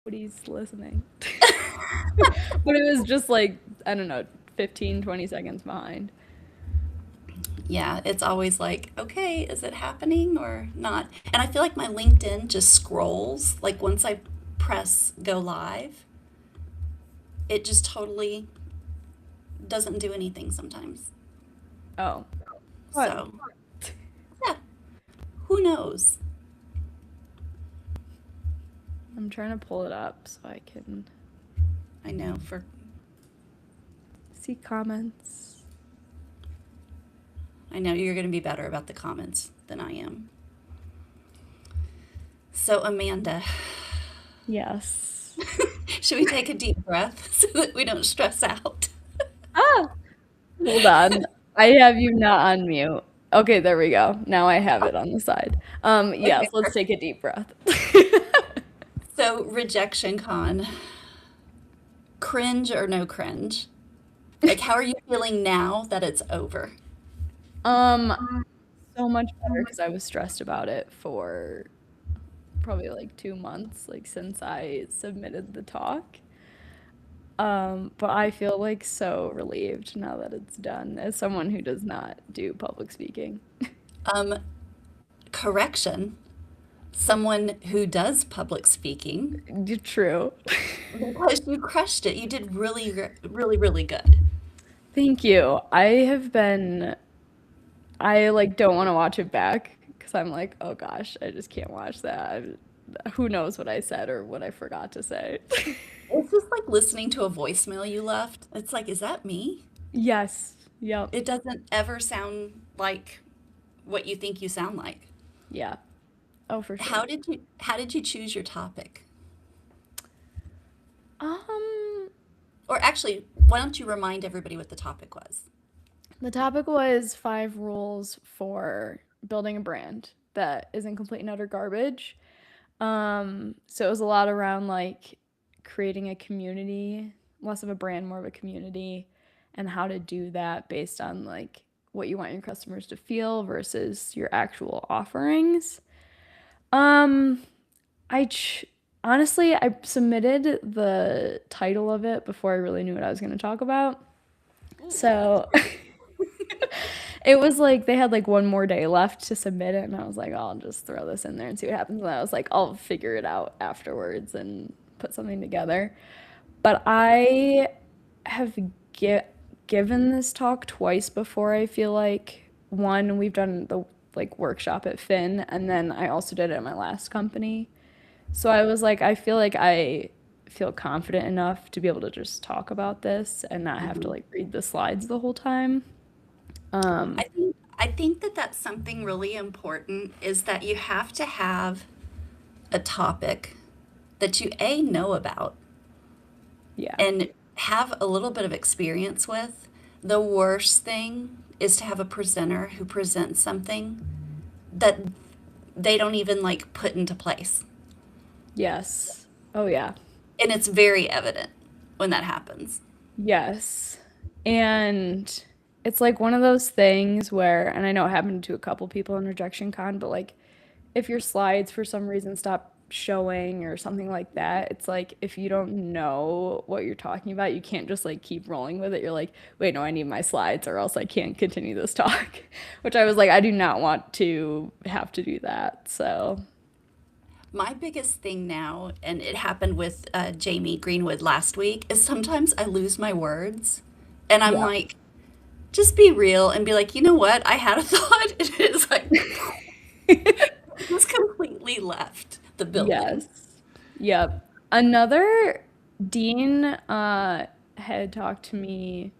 nobody's listening. But it was just like, I don't know, 15, 20 seconds behind. Yeah, it's always like, okay, is it happening or not? And I feel like my LinkedIn just scrolls. Like once I press go live, it just totally doesn't do anything sometimes. Oh, what? So, yeah, who knows? I'm trying to pull it up so I can I know for see comments. I know you're going to be better about the comments than I am. So, Amanda, Yes. should we take a deep breath so that we don't stress out? Ah, hold on. I have you not on mute. Okay, there we go. Now I have it on the side. Yes, Okay, let's take perfect. a deep breath. So, rejection con, cringe or no cringe? Like, how are you feeling now that it's over? Um, so much better because I was stressed about it for probably like 2 months, like since I submitted the talk. But I feel like so relieved now that it's done as someone who does not do public speaking. Um, Correction, someone who does public speaking, True. because you crushed it. You did really, really, really good. Thank you. I like don't want to watch it back because I'm like, oh gosh, I just can't watch that. Who knows what I said or what I forgot to say. It's just like listening to a voicemail you left. It's like, is that me? Yes. Yep. It doesn't ever sound like what you think you sound like. Yeah. Oh, for sure. How did you choose your topic? Um, Or actually, why don't you remind everybody what the topic was? the topic was 5 rules for building a brand that isn't complete and utter garbage. So it was a lot around like creating a community, less of a brand, more of a community, and how to do that based on like what you want your customers to feel versus your actual offerings. Um, I ch- Honestly, I submitted the title of it before I really knew what I was going to talk about. Ooh, that's So it was like they had like one more day left to submit it, and I was like, oh, I'll just throw this in there and see what happens. And I was like, I'll figure it out afterwards and put something together. But I have gi- given this talk twice before. I feel like one, we've done the like workshop at Finn, and then I also did it at my last company. So I was like, I feel like I feel confident enough to be able to just talk about this and not have to mhm. like read the slides the whole time. I think that that's something really important is that you have to have a topic that you A, know about Yeah. and have a little bit of experience with. The worst thing is to have a presenter who presents something that they don't even like put into place. Yes. Oh, yeah. And it's very evident when that happens. Yes. And it's like one of those things where, and I know it happened to a couple people in RejectionCon, but like if your slides for some reason stop showing or something like that, it's like if you don't know what you're talking about, you can't just like keep rolling with it. You're like, wait, no, I need my slides or else I can't continue this talk. Which I was like, I do not want to have to do that. So, My biggest thing now, and it happened with Jamie Greenwood last week, is sometimes I lose my words. And I'm yeah. like, just be real and be like, you know what? I had a thought. It is like, just completely left the building. Yes. Yep. Another dean had talked to me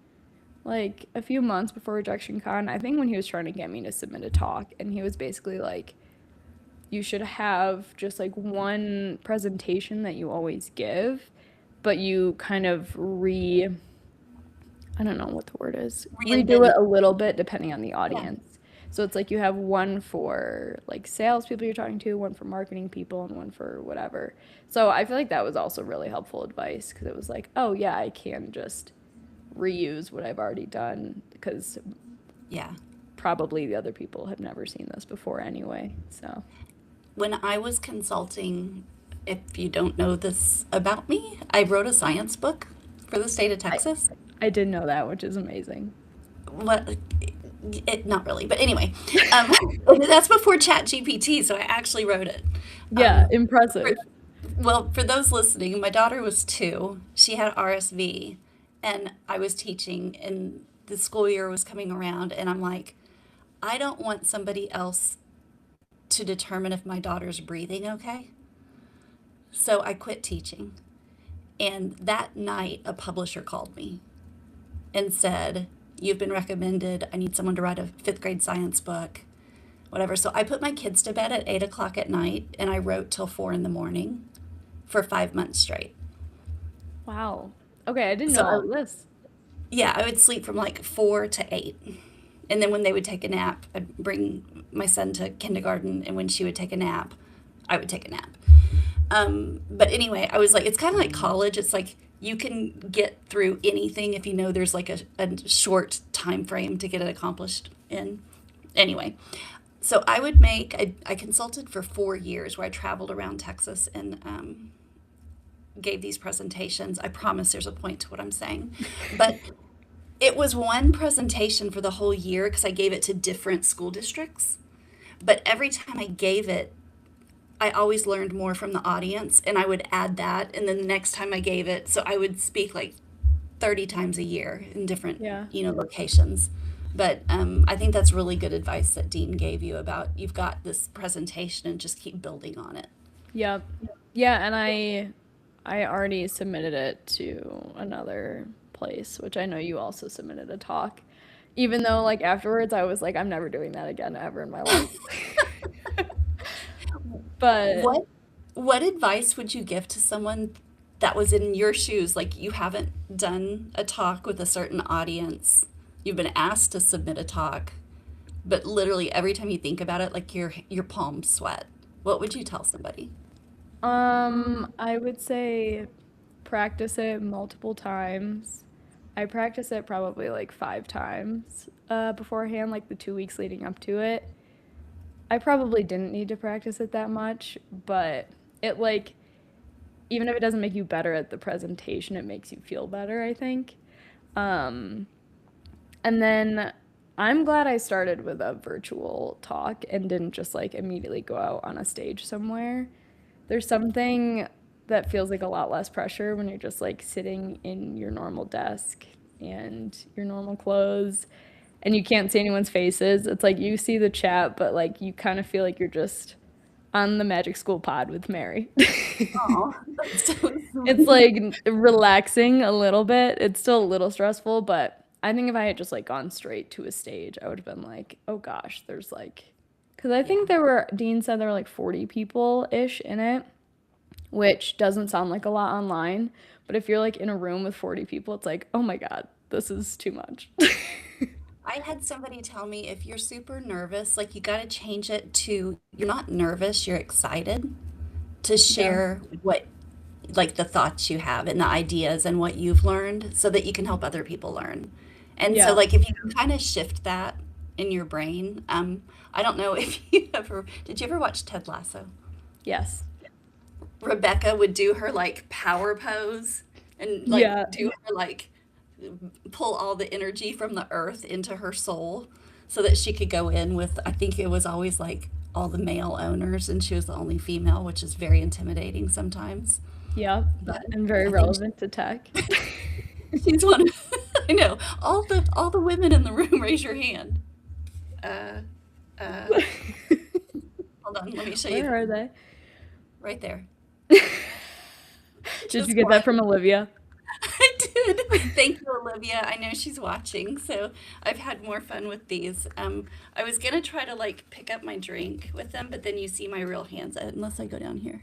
like a few months before Rejection Con, I think when he was trying to get me to submit a talk, and he was basically like, you should have just like one presentation that you always give, but you kind of I don't know what the word is, redo Reinvent it it. a little bit depending on the Yeah. audience. So it's like you have one for like salespeople you're talking to, one for marketing people, and one for whatever. So I feel like that was also really helpful advice because it was like, oh yeah, I can just reuse what I've already done because Yeah. probably the other people have never seen this before anyway. So When I was consulting if you don't know this about me, I wrote a science book for the state of I Texas. I did know that, which is amazing. What not really, but anyway, um, that's before Chat GPT, so I actually wrote it. Yeah, Um, for, impressive. well, for those listening, my daughter was 2. She had RSV, and I was teaching, and the school year was coming around, and I'm like, I don't want somebody else to determine if my daughter's breathing okay. So I quit teaching. And that night, a publisher called me and said, "You've been recommended. I need someone to write a fifth grade science book, whatever." So I put my kids to bed at 8 o'clock at night and I wrote till 4 in the morning for 5 months straight. Wow. Okay, I didn't know all So this. yeah, I would sleep from like 4 to 8. And then when they would take a nap, I'd bring my son to kindergarten. And when she would take a nap, I would take a nap. But anyway, I was like, it's kind of like college. It's like you can get through anything if you know there's like a short time frame to get it accomplished in. Anyway, so I consulted for 4 years where I traveled around Texas and gave these presentations. I promise there's a point to what I'm saying. But it was one presentation for the whole year because I gave it to different school districts. But every time I gave it, I always learned more from the audience and I would add that. And then the next time I gave it, so I would speak like 30 times a year in different, Yeah. locations. But I think that's really good advice that Dean gave you about you've got this presentation and just keep building on it. Yep. Yeah, and I already submitted it to another place, which I know you also submitted a talk. Even though like afterwards I was like, I'm never doing that again ever in my life. But What what advice would you give to someone that was in your shoes? Like you haven't done a talk with a certain audience. You've been asked to submit a talk, but literally every time you think about it, like your palms sweat. What would you tell somebody? I would say practice it multiple times. I practice it probably like 5 times beforehand, like the 2 weeks leading up to it. I probably didn't need to practice it that much, but it like even if it doesn't make you better at the presentation, it makes you feel better, I think. Um, and then I'm glad I started with a virtual talk and didn't just like immediately go out on a stage somewhere. There's something that feels like a lot less pressure when you're just like sitting in your normal desk and your normal clothes and you can't see anyone's faces. It's like you see the chat, but like you kind of feel like you're just on the Magic School pod with Mary. Oh, that's so It's sweet. like relaxing a little bit. It's still a little stressful, but I think if I had just like gone straight to a stage, I would have been like, oh gosh, there's like, because I Yeah. think Dean said there were like 40 people-ish in it, which doesn't sound like a lot online. But if you're like in a room with 40 people, it's like, oh my God, this is too much. I had somebody tell me if you're super nervous, like you got to change it to you're not nervous, you're excited to Yeah. share what like the thoughts you have and the ideas and what you've learned so that you can help other people learn. And so Yeah. like if you can kind of shift that in your brain, I don't know if you ever did you ever watch Ted Lasso? Yes. Rebecca would do her like power pose and like Yeah. do her like pull all the energy from the earth into her soul so that she could go in with I think it was always like all the male owners and she was the only female, which is very intimidating sometimes. Yeah. But And very I think relevant to tech. she's one of I know. All the women in the room raise your hand. Uh uh hold on, let me show you Where are they? right there. Did you Just get that one. from Olivia? I did. Thank you, Olivia. I know she's watching, so I've had more fun with these. I was gonna try to like pick up my drink with them, but then you see my real hands unless I go down here.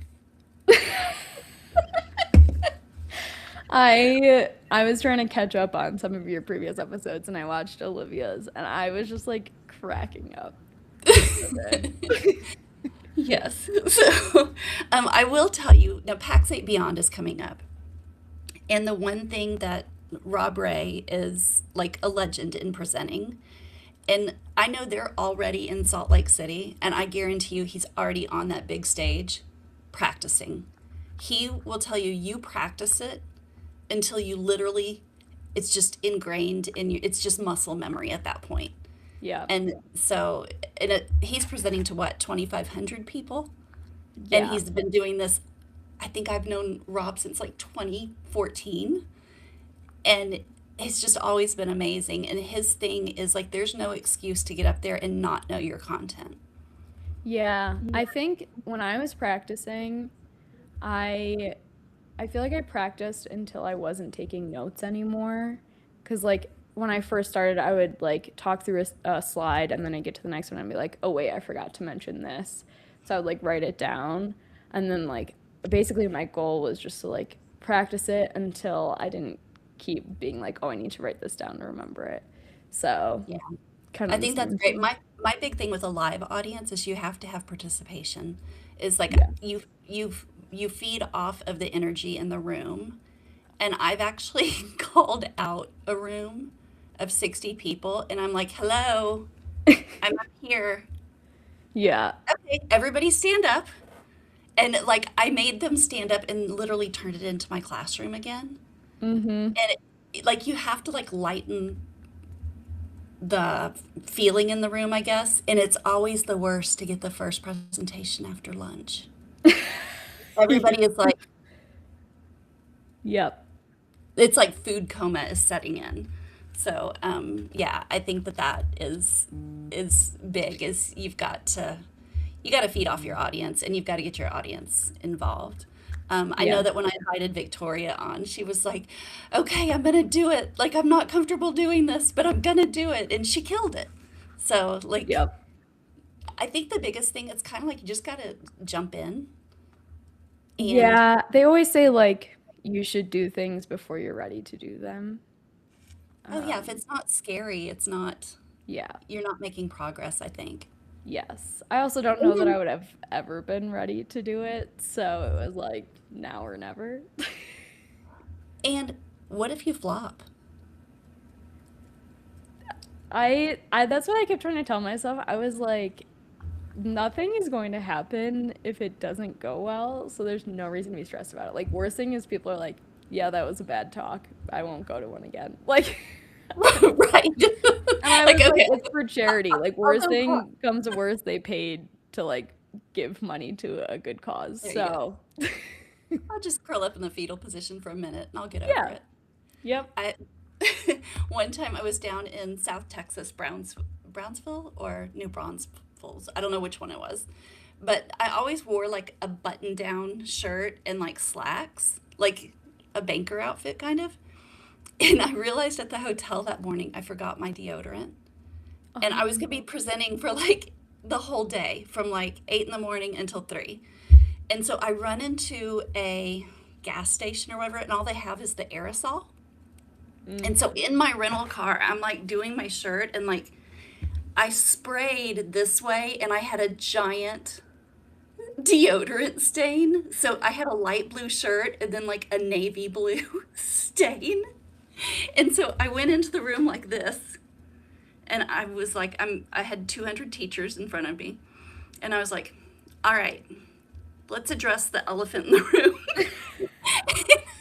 I was trying to catch up on some of your previous episodes and I watched Olivia's and I was just like cracking up. It was so good. Yes. So I will tell you now, PAX 8 Beyond is coming up, and the one thing that Rob Ray is like a legend in presenting, and I know they're already in Salt Lake City, and I guarantee you he's already on that big stage practicing. he will tell you, you practice it until you literally, it's just ingrained in you. It's just muscle memory at that point. Yeah. And so he's presenting to what, 2,500 people? And Yeah. he's been doing this. I think I've known Rob since like 2014. And it's just always been amazing. And his thing is like, there's no excuse to get up there and not know your content. Yeah. I think when I was practicing, I I feel like I practiced until I wasn't taking notes anymore. Because, like, when I first started, I would, like, talk through a slide and then I'd get to the next one and be like, oh, wait, I forgot to mention this. So I would, like, write it down. And then, like, basically my goal was just to, like, practice it until I didn't keep being like, oh, I need to write this down to remember it. So, Yeah. kind I of the think that's same great. thing. My big thing with a live audience is you have to have participation. Is like Yeah. you feed off of the energy in the room. And I've actually called out a room of 60 people and I'm like, "Hello, I'm up here. Yeah. Okay, everybody stand up." And like I made them stand up and literally turned it into my classroom again. Mm-hmm. And like you have to like lighten the feeling in the room, I guess. And it's always the worst to get the first presentation after lunch. Everybody is like, Yep. it's like food coma is setting in. So, yeah, I think that is big. Is you got to feed off your audience, and you've got to get your audience involved. I know Yeah. that when I invited Victoria on, she was like, "Okay, I'm gonna do it. Like I'm not comfortable doing this, but I'm gonna do it," and she killed it. So, like, Yep. I think the biggest thing, it's kind of like you just got to jump in and, Yeah, they always say like you should do things before you're ready to do them. oh yeah, if Um, it's not scary, it's not, yeah, you're not making progress, I think. yes. I also don't And know that I then, would have ever been ready to do it, so it was like now or never. and what if you flop? I that's what I kept trying to tell myself. I was like, nothing is going to happen if it doesn't go well, so there's no reason to be stressed about it. Like worst thing is people are like, yeah, that was a bad talk. I won't go to one again. Like Right. And I Like, was like, okay, it's for charity. Like, I'll worst go cry. thing comes to worst, they paid to like give money to a good cause. There you go. So, I'll just curl up in the fetal position for a minute and I'll get over yeah. it. Yep. I one time I was down in South Texas, Brownsville or New Braunfels. I don't know which one it was. But I always wore like a button-down shirt and like slacks, like a banker outfit kind of. And I realized at the hotel that morning I forgot my deodorant. And I was gonna be Um, presenting for like the whole day from like 8 in the morning until 3. And so I run into a gas station or whatever, and all they have is the aerosol. And so mm, in my rental car, I'm like doing my shirt and like I sprayed this way and I had a giant deodorant stain. So I had a light blue shirt and then like a navy blue stain. And so I went into the room like this and I was like I had 200 teachers in front of me and I was like, "All right, let's address the elephant in the room."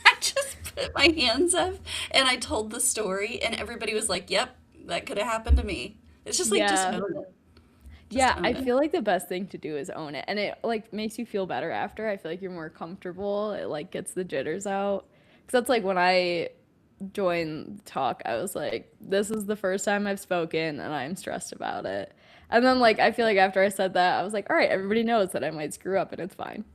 I just put my hands up and I told the story, and everybody was like, "Yep, that could have happened to me." It's just like, just yeah. own it. Just Yeah, I own it. feel like the best thing to do is own it. And it like makes you feel better after. I feel like you're more comfortable. It like gets the jitters out. Because that's like when I joined the talk, I was like, this is the first time I've spoken and I'm stressed about it. And then like I feel like after I said that, I was like, all right, everybody knows that I might screw up and it's fine.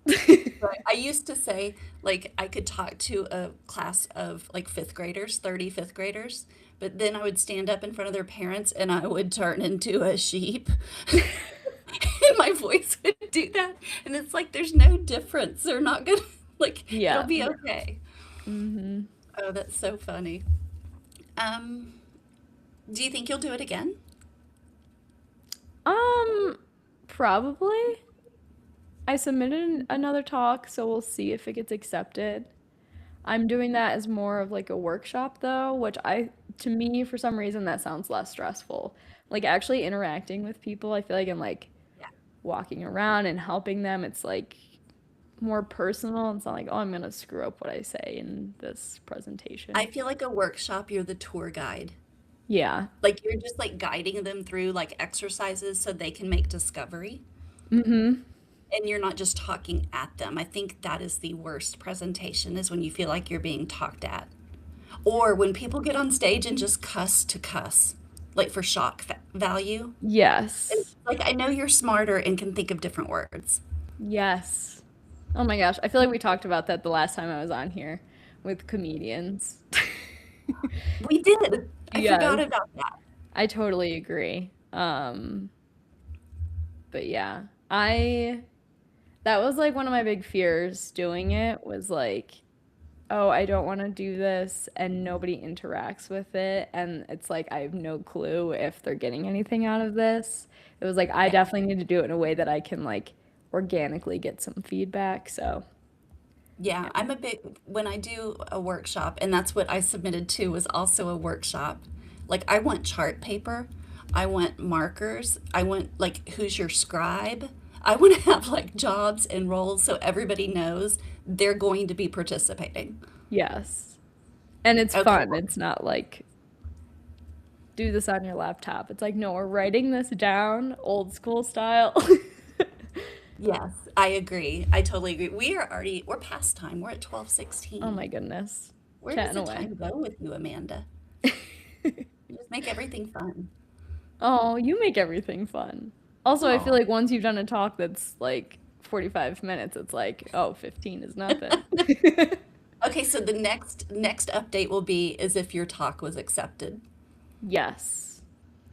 Right. I used to say, like, I could talk to a class of like fifth graders, 30 fifth graders, but then I would stand up in front of their parents and I would turn into a sheep. And my voice would do that. And it's like, there's no difference. They're not gonna, like, it'll Yeah. be okay. Hmm. Oh, that's so funny. Um, do you think you'll do it again? Um, Probably. I submitted another talk, so we'll see if it gets accepted. I'm doing that as more of like a workshop though, which to me, for some reason, that sounds less stressful. Like actually interacting with people, I feel like I'm like Yeah. walking around and helping them. It's like more personal. It's not like, oh, I'm gonna screw up what I say in this I presentation. feel like a workshop, you're the tour guide. Yeah. Like you're just like guiding them through like exercises so they can make discovery. Mm-hmm. And you're not just talking at them. I think that is the worst presentation is when you feel like you're being talked at. Or when people get on stage and just cuss to cuss, like for value. And Yes. like I know you're smarter and can think of different words. Yes. Oh my gosh. I feel like we talked about that the last time I was on here with comedians. We did. I Yes. forgot about that. I totally agree. But yeah, I that was like one of my big fears doing it was like, oh, I don't want to do this and nobody interacts with it and it's like I have no clue if they're getting anything out of this. It was like I Yeah. definitely need to do it in a way that I can like organically get some feedback. So, Yeah, yeah. I'm a big when I do a workshop, and that's what I submitted to was also a workshop. Like I want chart paper, I want markers, I want like who's your scribe. I want to have like jobs and roles so everybody knows they're going to be participating. Yes. And it's Okay, fun. It's not like do this on your laptop. It's like, no, we're writing this down old school style. yes, I agree. I totally agree. We're past time. We're at Oh 12:16. my goodness. Where does Chatting the away. time go with you, Amanda? You just make everything fun. Oh, you make everything fun. Also, I feel Oh. like once you've done a talk that's like 45 minutes, it's like, oh, 15 is nothing. Okay, so the next update will be as if your talk was accepted. Yes.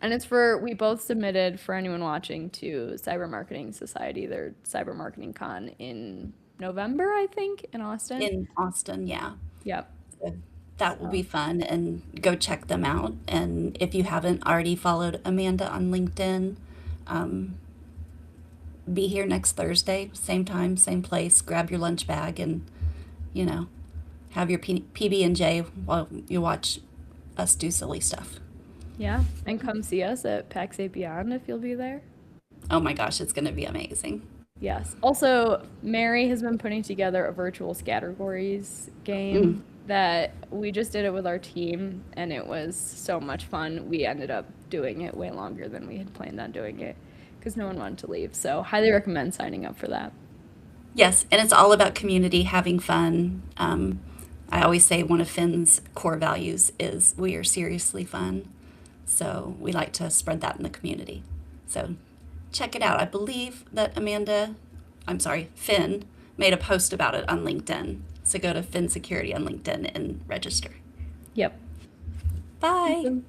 And it's for, we both submitted for anyone watching to Cyber Marketing Society, their Cyber Marketing Con in November, I think, in Austin. In Austin, yeah. Yep. So that will be So, fun and go check them out. And if you haven't already followed Amanda on LinkedIn, um, be here next Thursday, same time, same place. Grab your lunch bag and, you know, have your PB&J while you watch us do silly stuff. yeah. And come see us at PAX 8 Beyond if you'll be there. Oh my gosh, it's going to be amazing. Yes. Also, Mary has been putting together a virtual categories Mm. game that we just did it with our team, and it was so much fun. We ended up doing it way longer than we had planned on doing it because no one wanted to leave. So, highly recommend signing up for that. Yes, and it's all about community, having fun. I always say one of Finn's core values is we are seriously fun. So we like to spread that in the community. So check it out. I believe that I'm sorry, Finn made a post about it on LinkedIn. So go to Finn Security on LinkedIn and register. Yep. Bye. Awesome.